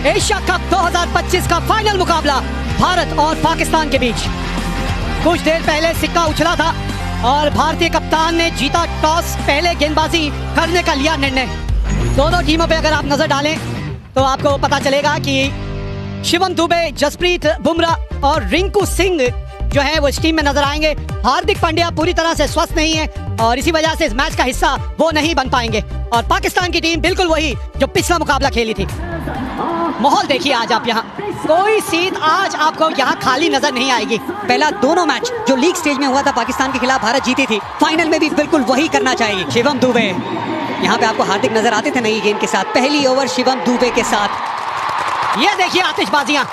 Asia cup 2025 का final मुकाबला भारत और पाकिस्तान के बीच। कुछ देर पहले सिक्का उछला था और भारतीय कप्तान ने जीता टॉस, पहले गेंदबाजी करने का लिया निर्णय। दोनों टीमों पे अगर आप नजर डालें तो आपको पता चलेगा कि शिवम दुबे, जसप्रीत बुमराह और रिंकू सिंह जो है वो इस टीम में नजर आएंगे। हार्दिक पांड्या पूरी तरह से स्वस्थ नहीं है और इसी वजह से इस मैच का हिस्सा वो नहीं बन पाएंगे। और पाकिस्तान की टीम बिल्कुल वही जो पिछला मुकाबला खेली थी। माहौल देखिए आज आप यहाँ, कोई सीट आज आपको यहाँ खाली नजर नहीं आएगी। पहला दोनों मैच जो लीग स्टेज में हुआ था पाकिस्तान के खिलाफ भारत जीती थी, फाइनल में भी बिल्कुल वही करना चाहिए। शिवम दुबे यहाँ पे आपको हार्दिक नजर आते थे नई गेंद के साथ, पहली ओवर शिवम दुबे के साथ। ये देखिए आतिशबाजियां,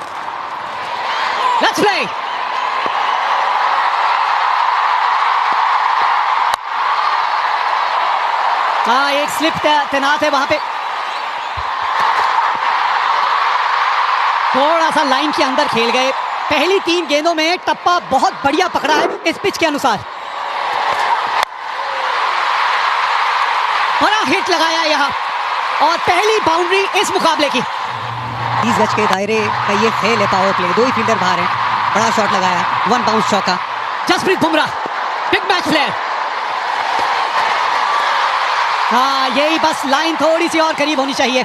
लेट्स प्ले। हाँ, एक स्लिप तैनात है वहां पे, थोड़ा सा लाइन के अंदर खेल गए। पहली 3 गेंदों में टप्पा बहुत बढ़िया पकड़ा है इस पिच के अनुसार। बड़ा हिट लगाया यहाँ और पहली बाउंड्री इस मुकाबले की। 30 गज के दायरे का ये खेल है, पावर प्ले, 2 ही फील्डर बाहर हैं। बड़ा शॉट लगाया, 1 बाउंस चौका। Jasprit Bumrah big match player. हाँ, यही बस लाइन थोड़ी सी और करीब होनी चाहिए।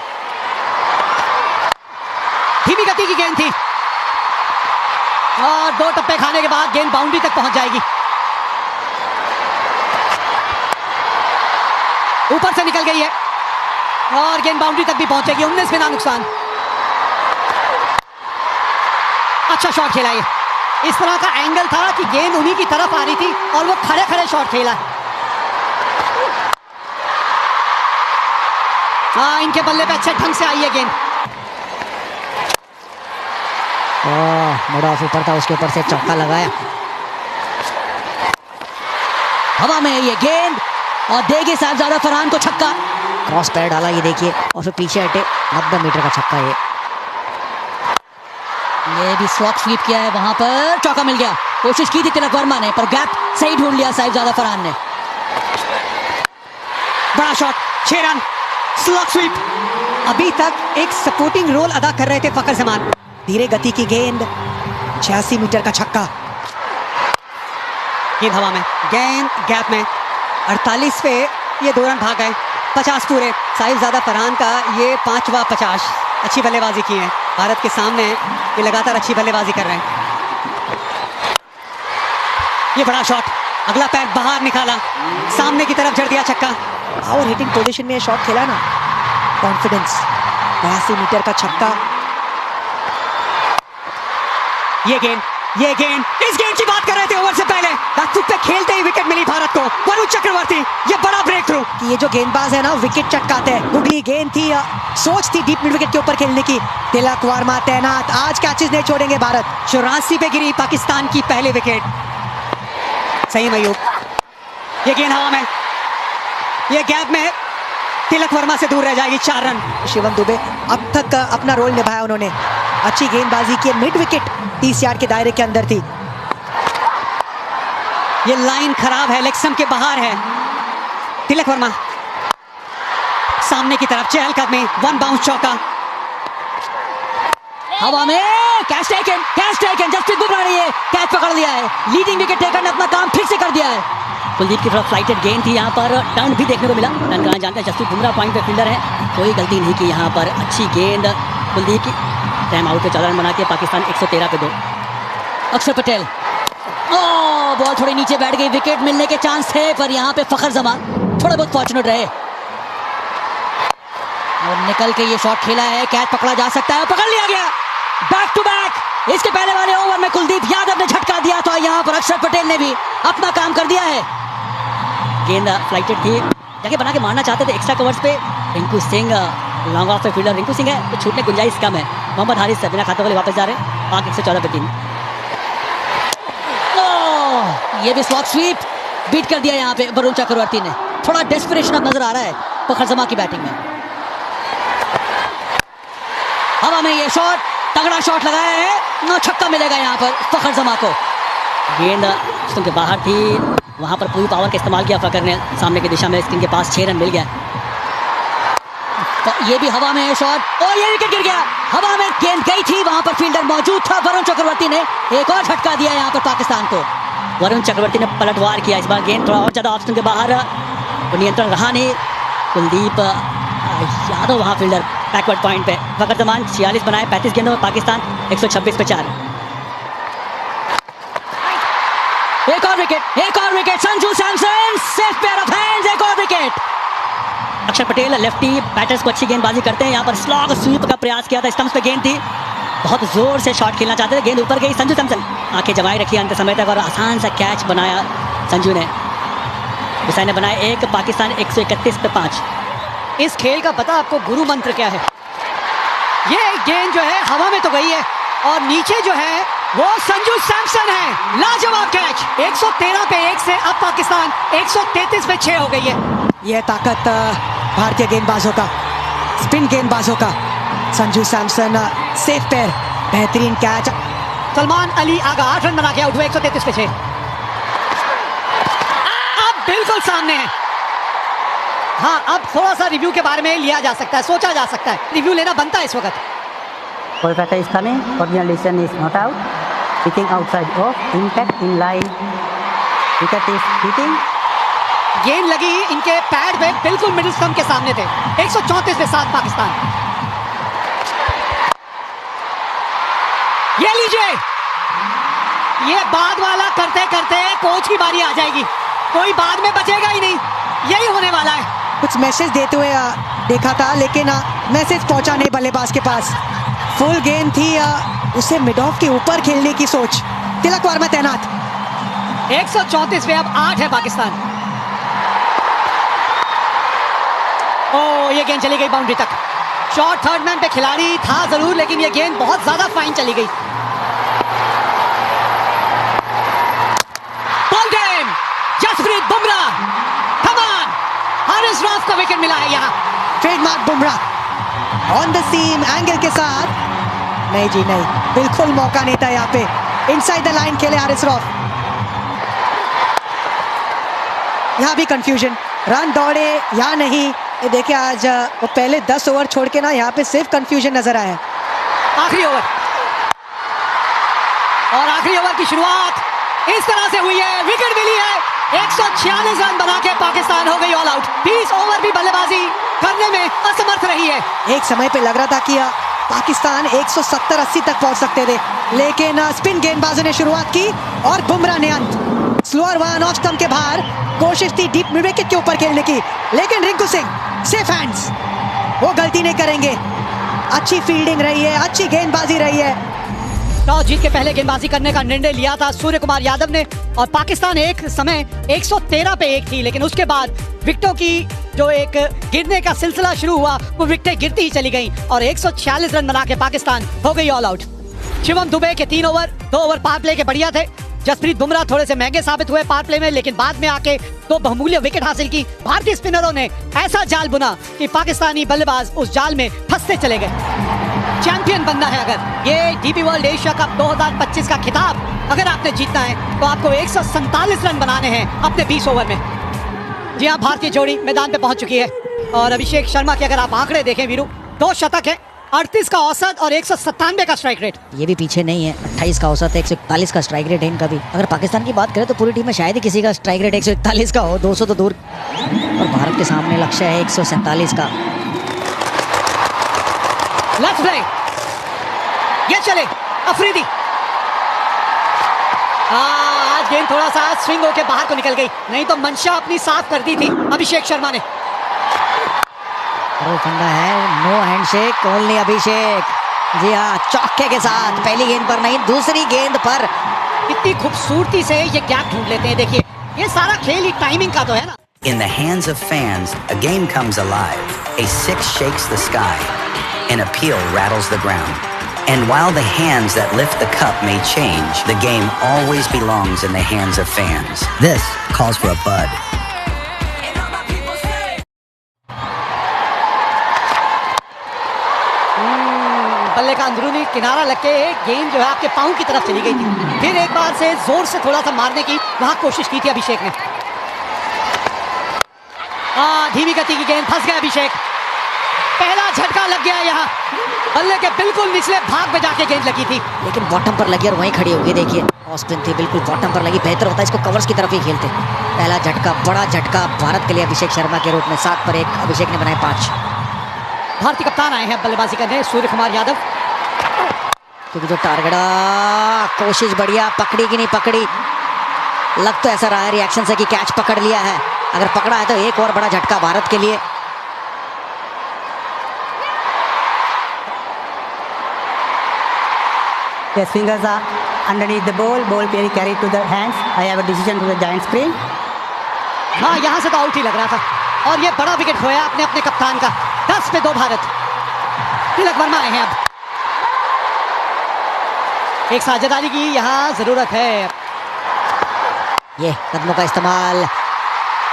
धीमी गति की गेंद थी और 2 टप्पे खाने के बाद गेंद बाउंड्री तक पहुंच जाएगी। ऊपर से निकल गई है और गेंद बाउंड्री तक भी पहुंचेगी। 19 बिना नुकसान। अच्छा शॉट खेला ये। इस तरह का एंगल था कि गेंद उन्हीं की तरफ आ रही थी और वो खड़े खड़े शॉट खेला। हाँ, इनके बल्ले पे अच्छे ढंग से आई है गेंद। मोड़ा ऊपर था, उसके ऊपर से चौका लगाया। हवा में ये गेंद और देगी साहबजादा फरहान को छक्का। क्रॉस पैर डाला ये देखिए और फिर पीछे हटे। 90 मीटर का छक्का ये भी स्लॉक स्वीप किया है, वहां पर चौका मिल गया। कोशिश की थी तिलक वर्मा ने पर गैप सही ढूंढ लिया साहिबजादा फरहान ने। बड़ा शॉट, 6 रन, स्लॉक स्वीप। अभी तक एक सपोर्टिंग रोल अदा कर रहे थे फखर जमान। धीरे गति की गेंद, 86 मीटर का छक्का। गेंद हवा में, गेंद गैप में। 48 पे ये 2 रन भाग गए। 50 पूरे। साहिबजादा फरहान का ये 5वां 50। अच्छी बल्लेबाजी की है भारत के सामने, ये लगातार अच्छी बल्लेबाजी कर रहे हैं। ये बड़ा शॉट, अगला पैर बाहर निकाला, सामने की तरफ जड़ दिया छक्का। पावर हिटिंग पोजीशन में शॉट खेला ना, कॉन्फिडेंस। 82 मीटर का छक्का। ये गेंद, इस गेंद की बात कर रहे थे ओवर से पहले। बैकफुट पे खेलते ही विकेट मिली भारत को। वरुण चक्रवर्ती, ये बड़ा ब्रेक थ्रू। कि ये जो गेंदबाज है ना विकेट चटकाते हैं। गुगली गेंद थी, सोच थी डीप मिड विकेट के ऊपर खेलने की। तिलक वर्मा तैनात, आज कैचेस नहीं छोड़ेंगे भारत। 84 पे गिरी पाकिस्तान की पहली विकेट। सही मयूब, ये गेंद हवा में, ये गैप में तिलक वर्मा से दूर रह जाएगी। 4 रन। शिवम दुबे अब तक अपना रोल निभाया उन्होंने, अच्छी गेंदबाजी की। मिड विकेट 30 यार्ड के दायरे के अंदर थी। ये लाइन खराब है, लेग स्टंप के बाहर है। तिलक वर्मा सामने की तरफ, चहलकदमी, 1 बाउंस चौका। हवा में कैच टेकन। जसप्रीत बुमराह ने ये कैच पकड़ लिया है। लीडिंग विकेट टेकर ने अपना काम फिर से कर दिया है। कुलदीप की तरफ फ्लाइटेड गेंद थी, यहाँ पर टर्न भी देखने को मिला। टर्न कहाँ जानते हैं, जसप्रीत बुमराह पॉइंट पे फील्डर है, कोई गलती नहीं की यहाँ पर। अच्छी गेंद कुलदीप की। टाइम आउट पे 14 रन बनाती है पाकिस्तान, 113 पे 2। अक्षर पटेल, बॉल थोड़ी नीचे बैठ गई। विकेट मिलने के चांस थे पर यहाँ पे फखर जमान थोड़े बहुत फॉर्चुनेट रहे और निकल के ये शॉट खेला है। कैच पकड़ा जा सकता है, पकड़ लिया गया। Back to back. इसके पहले वाले ओवर में कुलदीप यादव ने झटका दिया था, यहाँ पर अक्षर पटेल ने भी अपना काम कर दिया है। गेंद फ्लाइटेड थी, जगह बना के मारना चाहते थे एक्स्ट्रा कवर्स पे। रिंकू सिंह लॉन्ग ऑफ पे फील्डर रिंकू सिंह है, तो छूटने गुंजाइश कम है। मोहम्मद हारिस बिना खाते वाले वापस जा रहे हैं। पाक 114 पे 3। ये भी स्लॉक स्वीप बीट कर दिया यहाँ पे वरुण चक्रवर्ती ने। थोड़ा डेस्परेशन अब नजर आ रहा है फखर जमा की बैटिंग में। हवा में ये शॉट, तगड़ा शॉट लगाया है, 9 छक्का मिलेगा यहाँ पर फखर जमा को। गेंद स्टंप के बाहर थी, वहां पर पूरी पावर का इस्तेमाल किया फखर ने। सामने की दिशा में स्क्रीन के पास 6 रन मिल गया। तो ये भी हवा में शॉट और ये विकेट गिर गया। हवा पर फील्डर मौजूद था। वरुण चक्रवर्ती ने एक और झटका दिया यहाँ पर पाकिस्तान को। वरुण चक्रवर्ती ने पलटवार किया। इस बार गेंद थोड़ा और ज्यादा ऑप्शन के बाहर, तो नियंत्रण रहा नहीं। कुलदीप यादव वहाँ फील्डर बैकवर्ड पॉइंट पे। फकर जमान 46 बनाए 35 गेंदों में, पाकिस्तान 126 पे 4। एक और wicket Sanju Samson, safe pair of hands, एक और विकेट। अक्षर पटेल लेफ्टी बैटर्स को अच्छी गेंदबाजी करते हैं। यहाँ पर स्लॉग स्वीप का प्रयास किया था, स्टंप्स पे गेंद थी, बहुत जोर से शॉट खेलना चाहते थे, गेंद ऊपर गई। संजू सैमसन आंखें जमाई रखी अंत समय तक और आसान सा कैच बनाया संजू ने। हुसैन ने बनाया एक, पाकिस्तान 131 पे 5। इस खेल का पता आपको गुरु मंत्र क्या है? ये गेंद जो है हवा में तो गई है और नीचे जो है वो संजू सैमसन है। लाजवाब कैच। 113 पे 1 से अब पाकिस्तान 133 पे 6 हो गई है। यह ताकत भारतीय गेंदबाजों का, स्पिन गेंदबाजों का। संजू सैमसन सेफ पैर, बेहतरीन कैच। सलमान अली आगा 8 रन बना के आउट हुए 133 पे 6। अब बिल्कुल सामने है। हाँ, अब थोड़ा सा रिव्यू के बारे में लिया जा सकता है, सोचा जा सकता है, रिव्यू लेना बनता है इस वक्त। Ball batter is coming. Original decision is not out. Hitting outside off. Impact in line. Wicket is hitting. गेंद लगी इनके पैड पे, बिल्कुल मिडिल स्टंप के सामने थे। 134 पे 7 पाकिस्तान। ये लीजिए, ये बाद वाला करते करते कोच की बारी आ जाएगी, कोई बाद में बचेगा ही नहीं, यही होने वाला है। कुछ मैसेज देते हुए देखा था, लेकिन मैसेज पहुंचा नहीं बल्लेबाज के पास। फुल गेंद थी, उसे मिड ऑफ के ऊपर खेलने की सोच। तिलक वर्मा तैनात। 134 पे अब 8 है पाकिस्तान। ओ, ये गेंद चली गई बाउंड्री तक। शॉट थर्ड मैन पे खिलाड़ी था जरूर, लेकिन ये गेंद बहुत ज्यादा फाइन चली गई। बॉल गेम, जसप्रीत बुमराह, कमान, हारिस रऊफ को विकेट मिला है यहाँ। Trademark Bumrah on the seam angle के साथ। नहीं जी नहीं, बिल्कुल मौका नहीं था यहाँ पे। इनसाइड द लाइन खेले हारिस रऊफ। यहाँ भी कंफ्यूजन, रन दौड़े या नहीं। ये देखिए, आज वो पहले 10 ओवर छोड़ के ना यहाँ पे सिर्फ कंफ्यूजन नजर आया। आखिरी ओवर, और आखिरी ओवर की शुरुआत इस तरह से हुई है, विकेट मिली है। 146 रन बना के पाकिस्तान हो गई ऑल आउट। 20 ओवर भी बल्लेबाजी करने में असमर्थ रही है। एक समय पे लग रहा था कि पाकिस्तान 170-80 तक पहुंच सकते थे, लेकिन स्पिन गेंदबाजों ने शुरुआत की और बुमराह ने अंत। स्लोअर वन ऑफ स्टंप के बाहर, कोशिश थी डीप मिड विकेट के ऊपर खेलने की, लेकिन रिंकू सिंह सेफ हैंड्स, वो गलती नहीं करेंगे। अच्छी फील्डिंग रही है, अच्छी गेंदबाजी रही है। टॉस जीत के पहले गेंदबाजी करने का निर्णय लिया था सूर्य कुमार यादव ने, और पाकिस्तान एक समय 113 पे 1 थी, लेकिन उसके बाद विकेटों की जो एक गिरने का सिलसिला शुरू हुआ, वो विकेटें गिरती ही चली गईं और 146 रन बना के पाकिस्तान हो गई ऑल आउट। शिवम दुबे के 3 ओवर, 2 ओवर पावर प्ले के बढ़िया थे। जसप्रीत बुमराह थोड़े से महंगे साबित हुए पावर प्ले में, लेकिन बाद में आके 2 बहुमूल्य विकेट हासिल की। भारतीय स्पिनरों ने ऐसा जाल बुना कि पाकिस्तानी बल्लेबाज उस जाल में फंसते चले गए। चैंपियन बनना है अगर, ये डीपी वर्ल्ड एशिया कप 2025 का खिताब अगर आपने जीतना है, तो आपको 147 रन बनाने हैं अपने 20 ओवर में। जी हाँ, भारतीय जोड़ी मैदान पे पहुंच चुकी है और अभिषेक शर्मा के अगर आप आंकड़े देखें वीरू, 2 शतक है, 38 का औसत और 197 का स्ट्राइक रेट। ये भी पीछे नहीं है, 28 का औसत है, 141 का स्ट्राइक रेट है इनका भी। अगर पाकिस्तान की बात करें तो पूरी टीम में शायद ही किसी का स्ट्राइक रेट 141 का हो, 200 तो दूर। और भारत के सामने लक्ष्य है 147 का। लेट्स प्ले, ये चले अफरीदी। आज गेंद थोड़ा सा स्विंग होके बाहर को निकल गई, नहीं तो मंशा अपनी साफ कर दी थी अभिषेक शर्मा ने। फंडा है, नो हैंडशेक, ओनली अभिषेक। जी हाँ, चौके के साथ, पहली गेंद पर नहीं, दूसरी गेंद पर। कितनी खूबसूरती से ये गैप ढूंढ लेते हैं। देखिए, ये सारा खेल ही टाइमिंग का तो है ना। In the hands of fans, a game comes alive. A six shakes the sky. An appeal rattles the ground. And while the hands that lift the cup may change, the game always belongs in the hands of fans. This calls for a bud. बल्ले का अंदरूनी किनारा लग के गेंद जो है आपके पांव की तरफ चली गई थी। फिर एक बार से जोर से थोड़ा सा मारने की वहां कोशिश की थी अभिषेक ने। धीमी गति की गेंद, फंस गया अभिषेक। पहला झटका लग गया यहाँ, बल्ले के बिल्कुल निचले भाग में जाके गेंद लगी थी, लेकिन बॉटम पर लगी और वहीं खड़ी होगी। देखिए ऑफ स्पिन थी, बिल्कुल बॉटम पर लगी। बेहतर होता है इसको कवर्स की तरफ ही खेलते। पहला झटका, बड़ा झटका भारत के लिए अभिषेक शर्मा के रूप में। 7 पर 1 अभिषेक ने बनाए 5। भारतीय कप्तान आए हैं बल्लेबाजी करने, सूर्य कुमार यादव। क्योंकि जो टारगेट, कोशिश बढ़िया, पकड़ी कि नहीं पकड़ी, लग तो ऐसा रहा है रिएक्शन से कि कैच पकड़ लिया है। अगर पकड़ा है तो एक और बड़ा झटका भारत के लिए। Yes, fingers are underneath the ball. Ball very carried to the hands. I have a decision to the giant screen. हाँ, यहाँ से तो आउट ही लग रहा था और ये बड़ा विकेट खोया अपने अपने कप्तान का। 10 पे 2 भारत। तिलक वर्मा आए हैं अब। एक साझेदारी की यहाँ जरूरत है। ये कदमों का इस्तेमाल,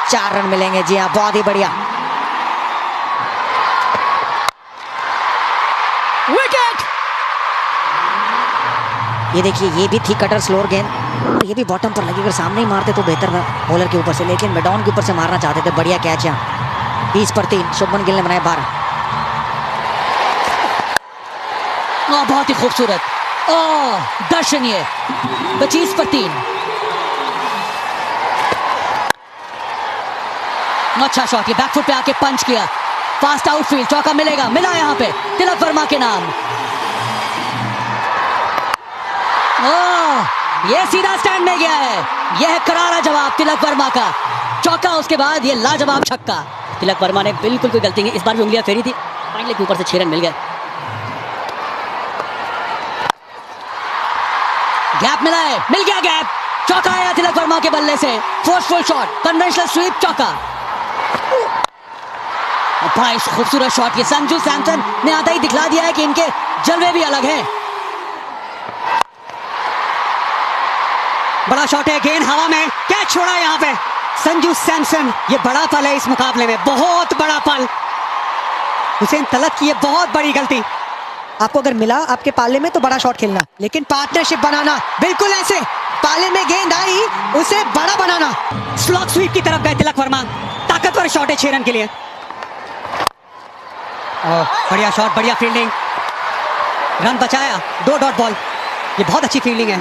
4 रन मिलेंगे। जी हाँ, बहुत ही बढ़िया। विकेट। ये देखिए, ये भी थी कटर स्लोअर गेंद और ये भी बॉटम पर लगी। अगर सामने ही मारते तो बेहतर था बॉलर के ऊपर से, लेकिन मिडॉन के ऊपर से मारना चाहते थे। बढ़िया कैच यहाँ। 20 पर 3 शुभमन गिल ने बनाए 12। बहुत ही खूबसूरत दर्शनीय। 25 पर 3। अच्छा शॉट, ये बैकफुट पे आके पंच किया। फास्ट आउटफील्ड, चौका मिलेगा, मिला यहाँ पे तिलक वर्मा के नाम। ये सीधा स्टैंड में गया है। यह है करारा जवाब तिलक वर्मा का। चौका, उसके बाद ये लाजवाब छक्का। तिलक वर्मा ने बिल्कुल कोई गलती नहीं, इस बार भी उंगलियां फेरी थी। फाइनली के ऊपर से 6 रन मिल गए। गैप मिला है, मिल गया गैप। चौका आया तिलक वर्मा के बल्ले से। फोर्सफुल शॉट, कन्वेंशनल स्वीप, चौका। भाई खूबसूरत शॉट। ये संजू सैमसन ने आता ही दिखला दिया है कि इनके जलवे भी अलग हैं। बड़ा शॉट है, गेंद हवा में, कैच छोड़ा यहाँ पे संजू सैमसन। ये बड़ा पल है इस मुकाबले में, बहुत बड़ा पल। हुसैन तलत की ये बहुत बड़ी गलती। आपको अगर मिला आपके पाले में तो बड़ा शॉट खेलना, लेकिन पार्टनरशिप बनाना बिल्कुल ऐसे। पाले में गेंद आई, उसे बड़ा बनाना। स्लॉग स्वीप की तरफ गए तिलक वर्मा। ताकतवर शॉट है 6 रन के लिए। बढ़िया शॉट, बढ़िया फील्डिंग, रन बचाया। 2 डॉट बॉल। ये बहुत अच्छी फील्डिंग है।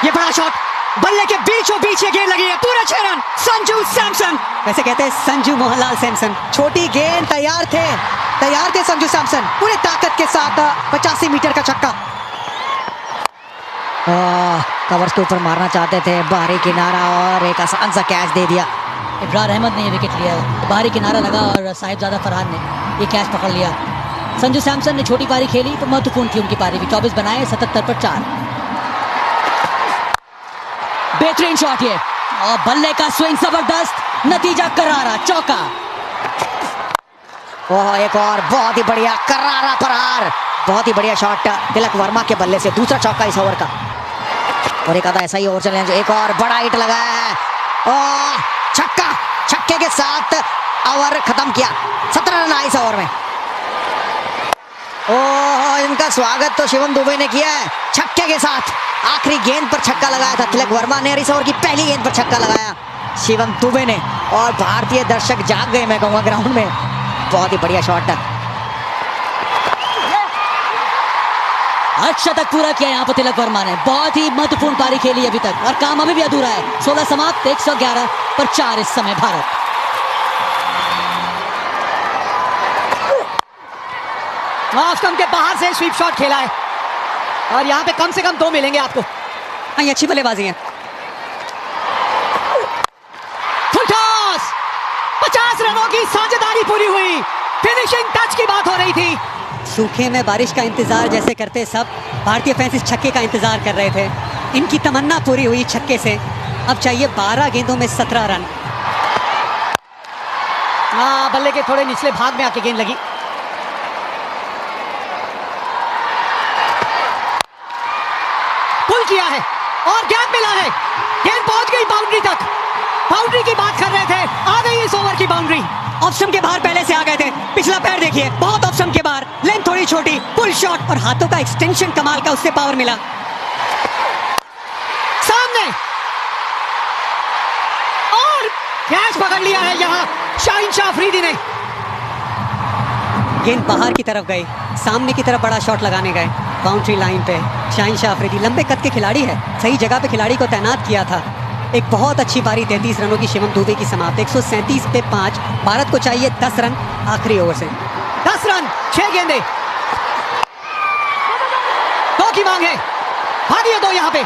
ये बड़ा शॉट, बल्ले के बीचों बीच ये गेंद लगी है। पूरे 6 रन। संजू सैमसन, वैसे कहते हैं संजू मोहनलाल सैमसन। छोटी गेंद, तैयार थे संजू सैमसन। पूरे ताकत के साथ 85 मीटर का छक्का। कवर्स के ऊपर मारना चाहते थे, बाहरी किनारा, और एक आसान सा कैच दे दिया। इब्रार अहमद ने ये विकेट लिया। बाहरी किनारा लगा और साहिबजादा फरहान ने ये कैच पकड़ लिया। संजू सैमसन ने छोटी पारी खेली तो महत्वपूर्ण थी उनकी पारी भी। 24 बनाए, 77 पर 4। बेहतरीन शॉट ये, और बल्ले का स्विंग जबरदस्त, नतीजा करारा, चौका। ओह, एक और बहुत ही बढ़िया करारा प्रहार। बहुत ही बढ़िया शॉट तिलक वर्मा के बल्ले से। दूसरा चौका इस ओवर का, और एक आधा ऐसा ही ओवर चले। एक और बड़ा हिट लगाया है, ओह छक्का। छक्के के साथ ओवर खत्म किया। 17 रन आए इस ओवर में। ओह, इनका स्वागत तो शिवम दुबे ने किया है छक्के के साथ। आखिरी गेंद पर छक्का लगाया था तिलक वर्मा ने, और इस ओवर की पहली गेंद पर छक्का लगाया शिवम दुबे ने, और भारतीय दर्शक जाग गए मैं कहूँगा ग्राउंड में। बहुत ही बढ़िया शॉट था। अच्छा तक पूरा किया यहाँ पर तिलक वर्मा ने। बहुत ही महत्वपूर्ण पारी खेली अभी तक, और काम अभी भी अधूरा है। 16 समाप्त, 111 पर 4 इस समय भारत। ऑफ स्टंप के बाहर से स्वीप शॉट खेला है, और यहाँ पे कम से कम 2 मिलेंगे आपको। हाँ, ये अच्छी बल्लेबाजी है। फुल टॉस, 50 रनों की साझेदारी पूरी हुई। फिनिशिंग टच की बात हो रही थी। सूखे में बारिश का इंतजार जैसे करते सब भारतीय फैंस इस छक्के का इंतजार कर रहे थे। इनकी तमन्ना पूरी हुई छक्के से। अब चाहिए 12 गेंदों में 17 रन। हाँ, बल्ले के थोड़े निचले भाग में आके गेंद लगी। पुल किया है और गैप मिला है। गेंद पहुंच गई बाउंड्री तक। बाउंड्री की बात कर रहे थे, आ गई इस ओवर की बाउंड्री। ऑप्शन के बाहर पहले से आ गए थे। पिछला पैर देखिए, बहुत ऑप्शन के बाहर। लेंथ थोड़ी छोटी, पुल शॉट, और हाथों का एक्सटेंशन कमाल का, उससे पावर मिला। सामने, और कैच पकड़ लिया है यहाँ शाहीन शाह अफरीदी ने। गेंद बाहर की तरफ गई, सामने की तरफ बड़ा शॉट लगाने गए, बाउंड्री लाइन पे शाहीन शाह अफरीदी लंबे कद के खिलाड़ी है, सही जगह पे खिलाड़ी को तैनात किया था। एक बहुत अच्छी पारी 33 रनों की शिवम दुबे की समाप्त, 137 पे 5। भारत को चाहिए 10 रन आखिरी ओवर से। 10 रन 6 गेंदे, 2 की मांग है, भागिए 2 यहाँ पे।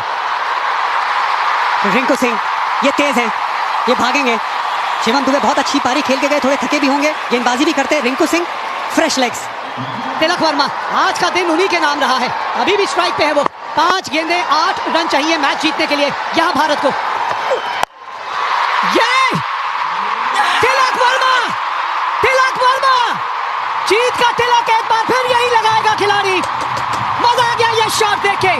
रिंकू सिंह ये तेज हैं, ये भागेंगे। शिवम दुबे बहुत अच्छी पारी खेल के गए, थोड़े थके भी होंगे, गेंदबाजी भी करते हैं। Rinku Singh fresh legs. तिलक वर्मा, आज का दिन उन्हीं के नाम रहा है, अभी भी स्ट्राइक पे है वो। 5 गेंदे 8 रन चाहिए मैच जीतने के लिए यहाँ भारत को। ये तिलक वर्मा, तिलक वर्मा जीत का तिलक एक बार फिर यही लगाएगा खिलाड़ी। मजा आ गया ये शॉट देख के।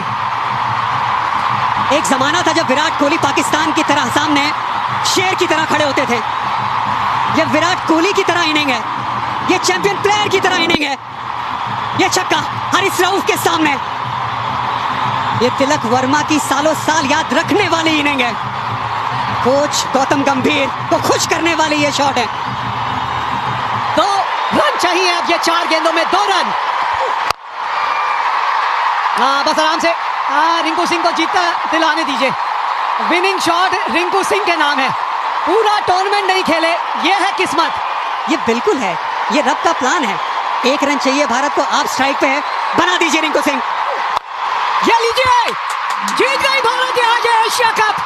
एक जमाना था जब विराट कोहली पाकिस्तान की तरह सामने शेर की तरह खड़े होते थे। ये विराट कोहली की तरह इनिंग है, ये चैंपियन प्लेयर की तरह इनिंग है। ये छक्का हारिस रऊफ के सामने, ये तिलक वर्मा की सालों साल याद रखने वाली इनिंग है। कोच गौतम गंभीर को खुश करने वाली ये शॉट है। 2 रन चाहिए अब, ये 4 गेंदों में 2 रन। हाँ बस आराम से, रिंकू सिंह को जीतता दिलाने दीजिए। विनिंग शॉट रिंकू सिंह के नाम है, पूरा टूर्नामेंट नहीं खेले, ये है किस्मत। ये बिल्कुल है, ये रब का प्लान है। 1 रन चाहिए भारत को, आप स्ट्राइक पे है, बना दीजिए रिंकू सिंह। ये लीजिए, जीत गई भारत यहाँ ये एशिया कप।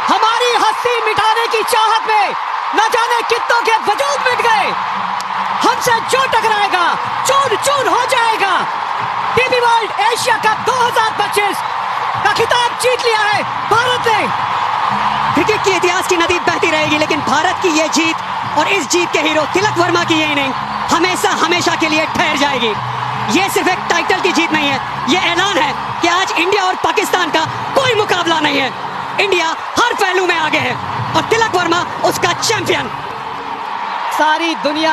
हमारी हस्ती मिटाने की चाहत में न जाने कितनों के वजूद मिट गए। हमसे जो टकराएगा चूर चूर हो जाएगा। टीबी वर्ल्ड एशिया कप 2025 का खिताब जीत लिया है भारत ने। क्रिकेट के इतिहास की नदी बहती रहेगी, लेकिन भारत की ये जीत और इस जीत के हीरो तिलक वर्मा की ये इनिंग हमेशा हमेशा के लिए ठहर जाएगी। ये सिर्फ एक टाइटल की जीत नहीं है, ये ऐलान है कि आज इंडिया और पाकिस्तान का कोई मुकाबला नहीं है। इंडिया हर पहलू में आगे है और तिलक वर्मा उसका चैंपियन। सारी दुनिया